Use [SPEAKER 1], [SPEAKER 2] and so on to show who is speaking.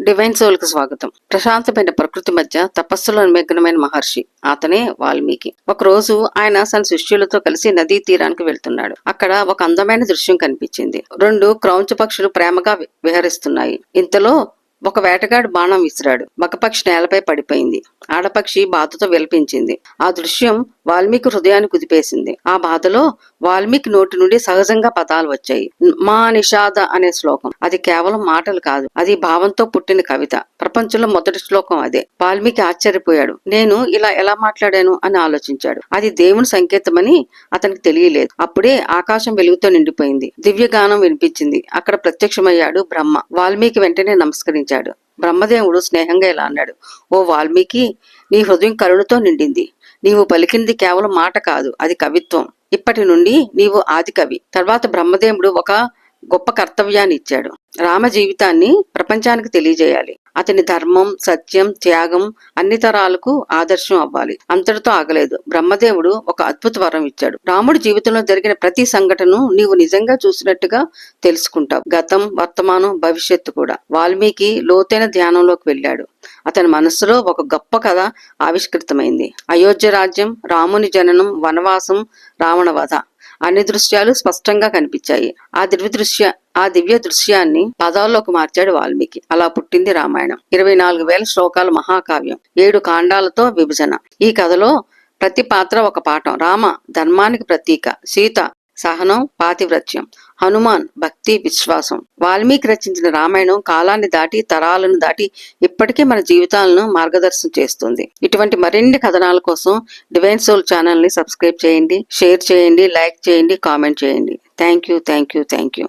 [SPEAKER 1] Divine soul కు స్వాగతం. ప్రశాంతమైన ప్రకృతి మధ్య తపస్సులో నిమగ్నమైన మహర్షి అతనే వాల్మీకి. ఒక రోజు ఆయన తన శిష్యులతో కలిసి నదీ తీరానికి వెళ్తున్నాడు. అక్కడ ఒక అందమైన దృశ్యం కనిపించింది. 2 క్రౌంచ పక్షులు ప్రేమగా విహరిస్తున్నాయి. ఇంతలో ఒక వేటగాడు బాణం విసిరాడు. మగపక్షి నేలపై పడిపోయింది. ఆడపక్షి బాధతో విలపించింది. ఆ దృశ్యం వాల్మీకి హృదయాన్ని కుదిపేసింది. ఆ బాధలో వాల్మీకి నోటి నుండి సహజంగా పదాలు వచ్చాయి. మా నిషాద అనే శ్లోకం. అది కేవలం మాటలు కాదు, అది భావంతో పుట్టిన కవిత. ప్రపంచంలో మొదటి శ్లోకం అదే. వాల్మీకి ఆశ్చర్యపోయాడు. నేను ఇలా ఎలా మాట్లాడాను అని ఆలోచించాడు. అది దేవుని సంకేతమని అతనికి తెలియలేదు. అప్పుడే ఆకాశం వెలుగుతో నిండిపోయింది. దివ్యగానం వినిపించింది. అక్కడ ప్రత్యక్షమయ్యాడు బ్రహ్మ. వాల్మీకి వెంటనే నమస్కరించాడు. బ్రహ్మదేవుడు స్నేహంగా ఇలా అన్నాడు, ఓ వాల్మీకి, నీ హృదయం కరుణతో నిండింది. నీవు పలికింది కేవలం మాట కాదు, అది కవిత్వం. ఇప్పటి నుండి నీవు ఆది కవి. తర్వాత బ్రహ్మదేవుడు ఒక గొప్ప కర్తవ్యాన్ని ఇచ్చాడు. రామ జీవితాన్ని ప్రపంచానికి తెలియజేయాలి. అతని ధర్మం, సత్యం, త్యాగం అన్ని తరాలకు ఆదర్శం అవ్వాలి. అంతటితో ఆగలేదు. బ్రహ్మదేవుడు ఒక అద్భుత వరం ఇచ్చాడు. రాముడి జీవితంలో జరిగిన ప్రతి సంఘటనను నీవు నిజంగా చూసినట్టుగా తెలుసుకుంటావు. గతం, వర్తమానం, భవిష్యత్తు కూడా. వాల్మీకి లోతైన ధ్యానంలోకి వెళ్ళాడు. అతని మనస్సులో ఒక గొప్ప కథ ఆవిష్కృతమైంది. అయోధ్య రాజ్యం, రాముని జననం, వనవాసం, రావణ వధ అన్ని దృశ్యాలు స్పష్టంగా కనిపించాయి. ఆ దివ్య దృశ్యాన్ని పదాల్లోకి మార్చాడు వాల్మీకి. అలా పుట్టింది రామాయణం. 24,000 శ్లోకాల మహాకావ్యం. 7 కాండాలతో విభజన. ఈ కథలో ప్రతి పాత్ర ఒక పాఠం. రామ ధర్మానికి ప్రతీక, సీత సహనం, పాతివ్రత్యం, హనుమాన్ భక్తి, విశ్వాసం. వాల్మీకి రచించిన రామాయణం కాలాన్ని దాటి, తరాలను దాటి ఇప్పటికీ మన జీవితాలను మార్గదర్శనం చేస్తుంది. ఇటువంటి మరిన్ని కథనాల కోసం డివైన్ సోల్ ఛానల్ ని సబ్స్క్రైబ్ చేయండి, షేర్ చేయండి, లైక్ చేయండి, కామెంట్ చేయండి. Thank you.